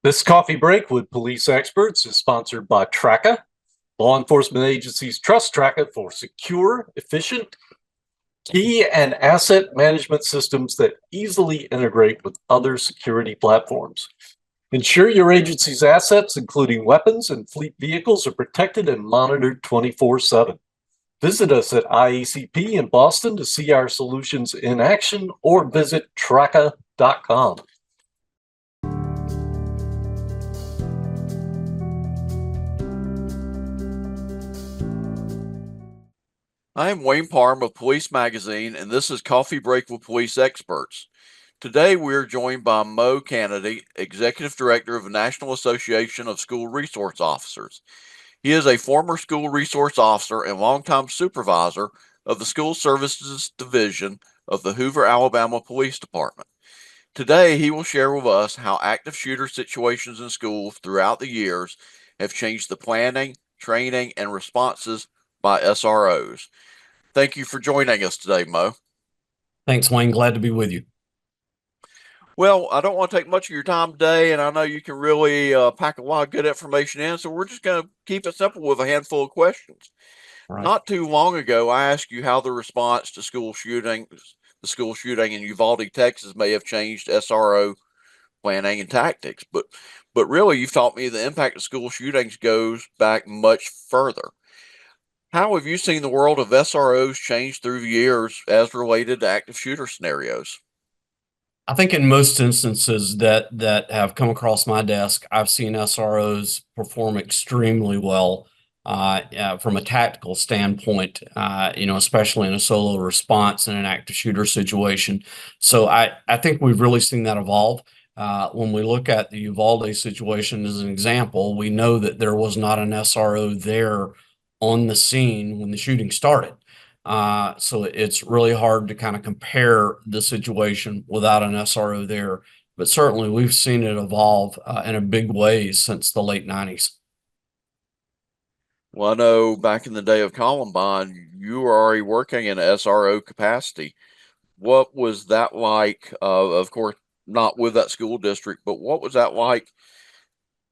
This coffee break with police experts is sponsored by TRACA. Law enforcement agencies trust TRACA for secure, efficient, key and asset management systems that easily integrate with other security platforms. Ensure your agency's assets, including weapons and fleet vehicles, are protected and monitored 24/7. Visit us at IACP in Boston to see our solutions in action or visit traca.com. I am Wayne Parham of Police Magazine, and this is Coffee Break with Police Experts. Today we are joined by Mo Canady, Executive Director of the National Association of School Resource Officers. He is a former school resource officer and longtime supervisor of the School Services Division of the Hoover, Alabama Police Department. Today he will share with us how active shooter situations in schools throughout the years have changed the planning, training, and responses by SROs. Thank you for joining us today, Mo. Thanks, Wayne. Glad to be with you. Well, I don't want to take much of your time today, and I know you can really pack a lot of good information in, so we're just going to keep it simple with a handful of questions. Right. Not too long ago, I asked you how the response to the school shooting in Uvalde, Texas, may have changed SRO planning and tactics, but really, you've taught me the impact of school shootings goes back much further. How have you seen the world of SROs change through the years as related to active shooter scenarios? I think in most instances that have come across my desk, I've seen SROs perform extremely well from a tactical standpoint, especially in a solo response in an active shooter situation. So I think we've really seen that evolve. When we look at the Uvalde situation as an example, we know that there was not an SRO there on the scene when the shooting started. So it's really hard to kind of compare the situation without an SRO there. But certainly we've seen it evolve in a big way since the late 90s. Well, I know back in the day of Columbine, you were already working in an SRO capacity. What was that like? Of course, not with that school district, but what was that like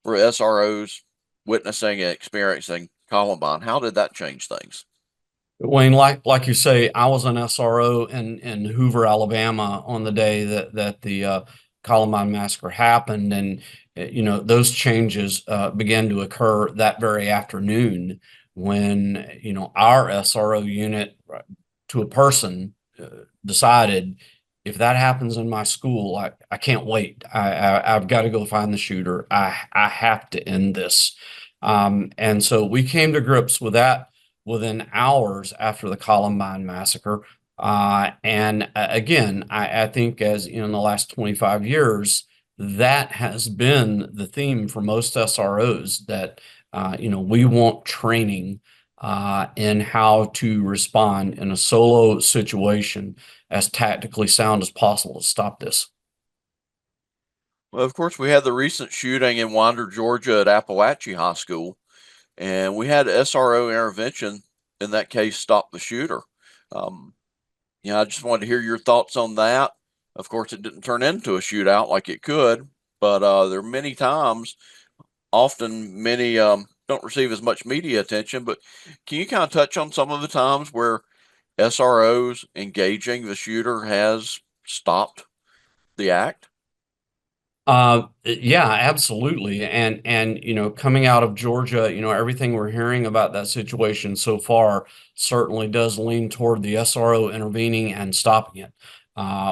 for SROs witnessing and experiencing Columbine? How did that change things? Wayne, like you say, I was an SRO in Hoover, Alabama on the day that the Columbine massacre happened, and those changes began to occur that very afternoon when our SRO unit to a person decided, if that happens in my school, I can't wait. I've got to go find the shooter. I have to end this. And so we came to grips with that within hours after the Columbine massacre. And again, I think as in the last 25 years, that has been the theme for most SROs, that we want training in how to respond in a solo situation as tactically sound as possible to stop this. Well, of course, we had the recent shooting in Winder, Georgia at Appalachia High School, and we had SRO intervention in that case stop the shooter. Um, I just wanted to hear your thoughts on that. Of course, it didn't turn into a shootout like it could, but there are many times, often many don't receive as much media attention. But can you kind of touch on some of the times where SROs engaging the shooter has stopped the act? Yeah, absolutely. And coming out of Georgia, everything we're hearing about that situation so far certainly does lean toward the SRO intervening and stopping it,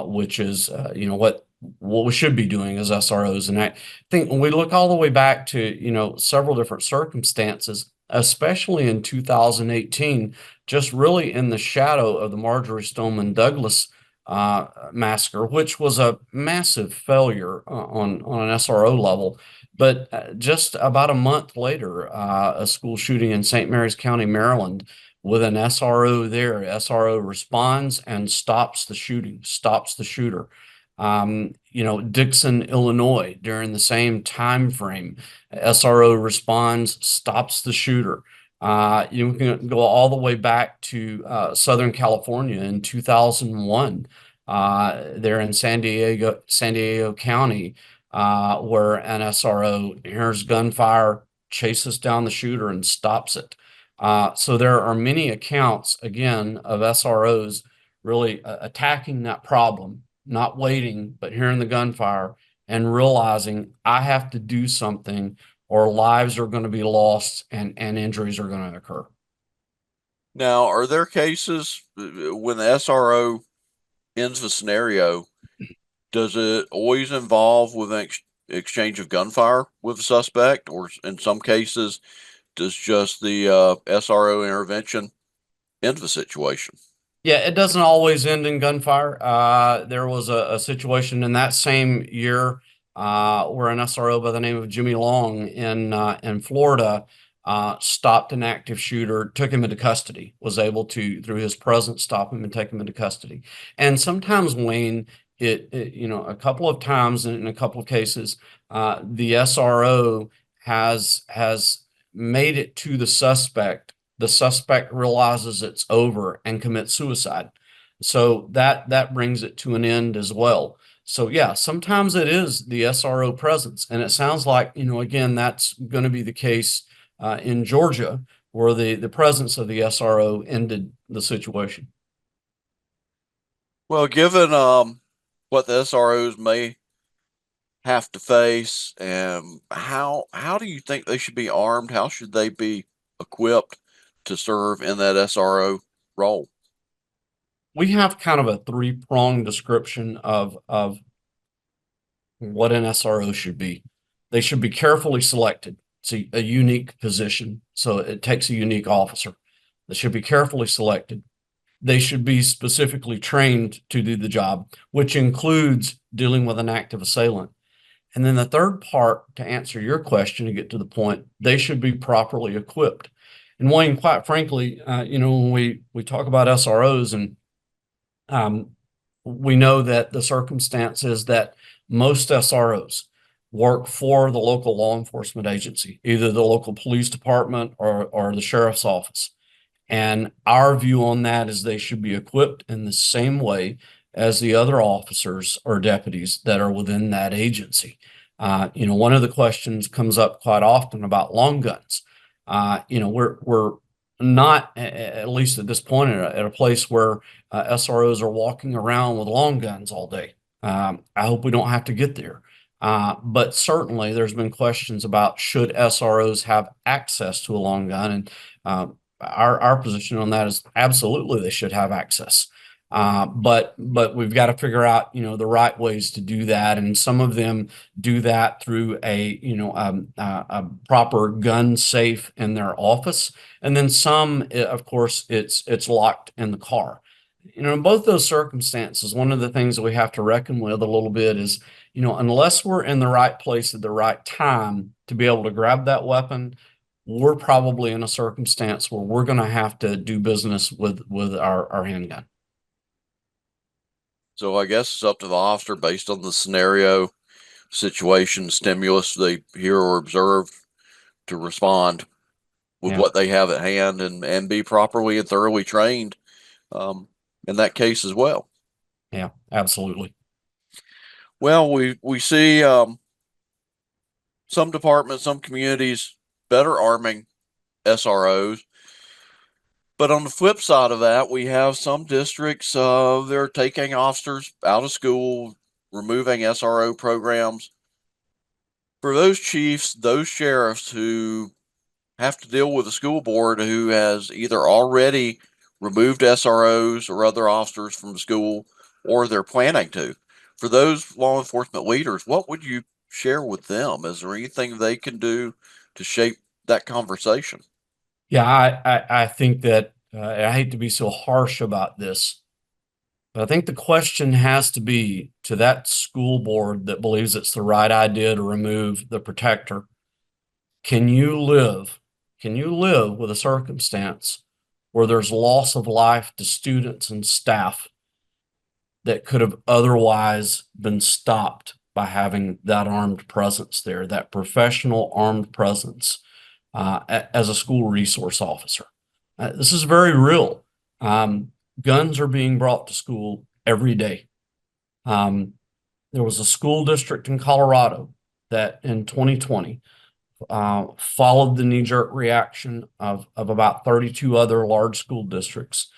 which is, what we should be doing as SROs. And I think when we look all the way back to, several different circumstances, especially in 2018, just really in the shadow of the Marjory Stoneman Douglas massacre, which was a massive failure on an SRO level. But just about a month later, a school shooting in St. Mary's County, Maryland, with an SRO there. SRO responds and stops the shooting, stops the shooter. Dixon, Illinois, during the same time frame, SRO responds, stops the shooter. You can go all the way back to Southern California in 2001. There in San Diego County, where an SRO hears gunfire, chases down the shooter, and stops it. So there are many accounts, again, of SROs really attacking that problem, not waiting, but hearing the gunfire and realizing I have to do something or lives are going to be lost and injuries are going to occur. Now, are there cases when the SRO ends the scenario, does it always involve with an exchange of gunfire with the suspect, or in some cases, does just the SRO intervention end the situation? Yeah, it doesn't always end in gunfire. There was a situation in that same year where an SRO by the name of Jimmy Long in Florida stopped an active shooter, took him into custody, was able to, through his presence, stop him and take him into custody. And sometimes, Wayne, a couple of times in a couple of cases, the SRO has made it to the suspect realizes it's over and commits suicide. So that brings it to an end as well. So yeah, sometimes it is the SRO presence, and it sounds like, again, that's going to be the case in Georgia, where the presence of the SRO ended the situation. Well, given what the SROs may have to face, and how do you think they should be armed? How should they be equipped to serve in that SRO role? We have kind of a three-pronged description of what an SRO should be. They should be carefully selected. It's a unique position, so it takes a unique officer. They should be carefully selected. They should be specifically trained to do the job, which includes dealing with an active assailant. And then the third part, to answer your question, to get to the point, they should be properly equipped. And Wayne, quite frankly, when we talk about SROs, and um, we know that the circumstance is that most SROs work for the local law enforcement agency, either the local police department or the sheriff's office. And our view on that is they should be equipped in the same way as the other officers or deputies that are within that agency. One of the questions comes up quite often about long guns. We're not, at least at this point, at a place where SROs are walking around with long guns all day. I hope we don't have to get there. But certainly there's been questions about should SROs have access to a long gun, and our position on that is absolutely they should have access. But we've got to figure out, the right ways to do that. And some of them do that through a proper gun safe in their office. And then some, of course, it's locked in the car. In both those circumstances, one of the things that we have to reckon with a little bit is, unless we're in the right place at the right time to be able to grab that weapon, we're probably in a circumstance where we're going to have to do business with our handgun. So I guess it's up to the officer based on the scenario, situation, stimulus they hear or observe to respond with what they have at hand and be properly and thoroughly trained in that case as well. Yeah, absolutely. Well, we see some departments, some communities better arming SROs. But on the flip side of that, we have some districts they're taking officers out of school, removing SRO programs. For those chiefs, those sheriffs who have to deal with a school board who has either already removed SROs or other officers from the school, or they're planning to, for those law enforcement leaders, what would you share with them? Is there anything they can do to shape that conversation? Yeah, I think that I hate to be so harsh about this, but I think the question has to be to that school board that believes it's the right idea to remove the protector. Can you live with a circumstance where there's loss of life to students and staff that could have otherwise been stopped by having that armed presence there, that professional armed presence as a school resource officer? This is very real. Guns are being brought to school every day. there was a school district in Colorado that in 2020 followed the knee-jerk reaction of about 32 other large school districts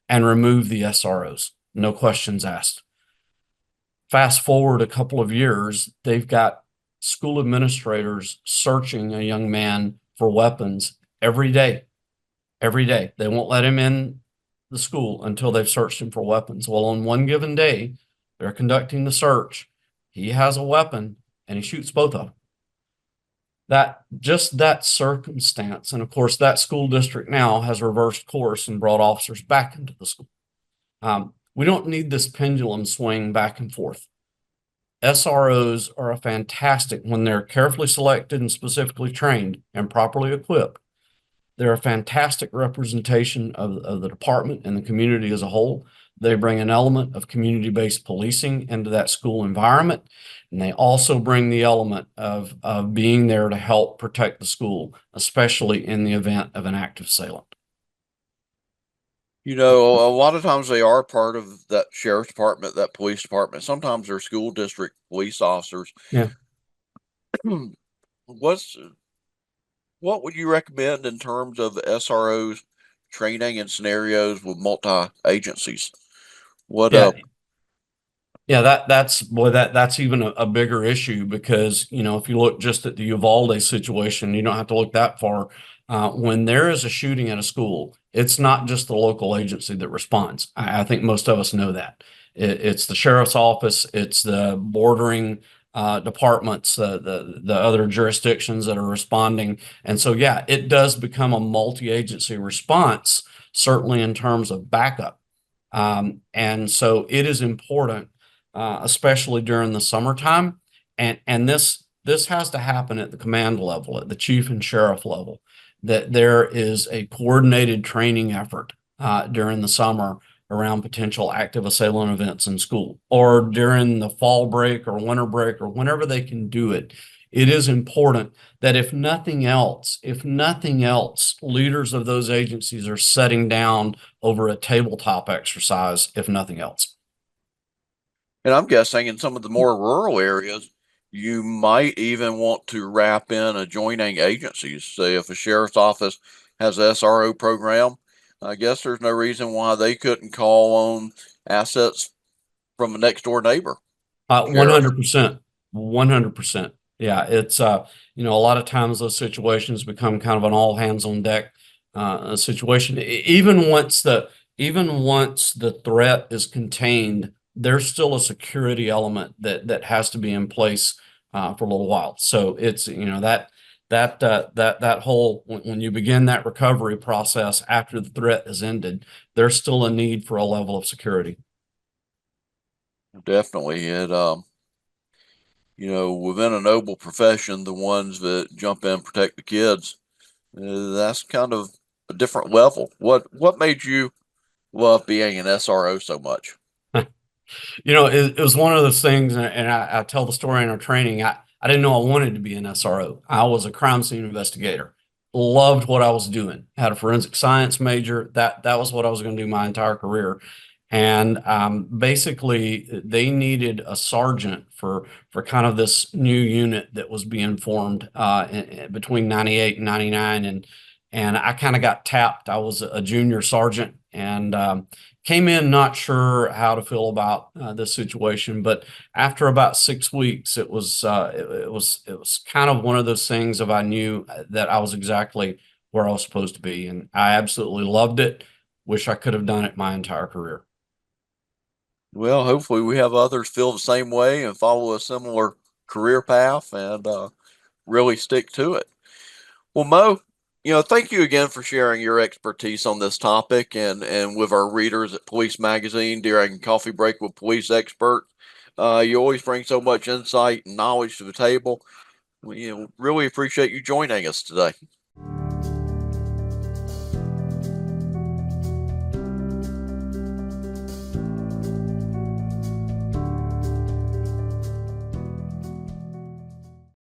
and removed the SROs, no questions asked. Fast forward a couple of years, they've got school administrators searching a young man for weapons every day. Every day. They won't let him in the school until they've searched him for weapons. Well, on one given day, they're conducting the search. He has a weapon and he shoots both of them. That circumstance, and of course, that school district now has reversed course and brought officers back into the school. We don't need this pendulum swing back and forth. SROs are a fantastic, when they're carefully selected and specifically trained and properly equipped, they're a fantastic representation of the department and the community as a whole. They bring an element of community-based policing into that school environment. And they also bring the element of being there to help protect the school, especially in the event of an active assailant. You know, a lot of times they are part of that sheriff's department, that police department. Sometimes they're school district police officers. Yeah. What would you recommend in terms of SROs training and scenarios with multi agencies? That's even a bigger issue, because, you know, if you look just at the Uvalde situation, you don't have to look that far. When there is a shooting at a school, it's not just the local agency that responds. I think most of us know that. It's the sheriff's office, it's the bordering departments, the other jurisdictions that are responding. And so, yeah, it does become a multi-agency response, certainly in terms of backup. And so it is important, especially during the summertime. And this has to happen at the command level, at the chief and sheriff level, that there is a coordinated training effort during the summer around potential active assailant events in school, or during the fall break or winter break, or whenever they can do it. It is important that if nothing else, leaders of those agencies are setting down over a tabletop exercise, if nothing else. And I'm guessing in some of the more rural areas, you might even want to wrap in adjoining agencies. Say if a sheriff's office has an SRO program, I guess there's no reason why they couldn't call on assets from a next door neighbor. 100%. 100%. Yeah, it's you know, a lot of times those situations become kind of an all hands on deck situation. Even once the threat is contained, there's still a security element that has to be in place for a little while. So it's, you know, that whole, when you begin that recovery process after the threat is ended, there's still a need for a level of security. Definitely. You know, within a noble profession, the ones that jump in and protect the kids, that's kind of a different level. What made you love being an SRO so much? You know, it was one of those things, and I tell the story in our training. I didn't know I wanted to be an SRO. I was a crime scene investigator. Loved what I was doing. Had a forensic science major. That was what I was going to do my entire career. And basically, they needed a sergeant for kind of this new unit that was being formed between 98 and 99. And I kind of got tapped. I was a junior sergeant, and came in not sure how to feel about this situation. But after about 6 weeks, it was kind of one of those things of I knew that I was exactly where I was supposed to be, and I absolutely loved it. Wish I could have done it my entire career. Well, hopefully we have others feel the same way and follow a similar career path and really stick to it. Well, Mo, you know, thank you again for sharing your expertise on this topic and with our readers at Police Magazine during Coffee Break with Police Experts. You always bring so much insight and knowledge to the table. We really appreciate you joining us today.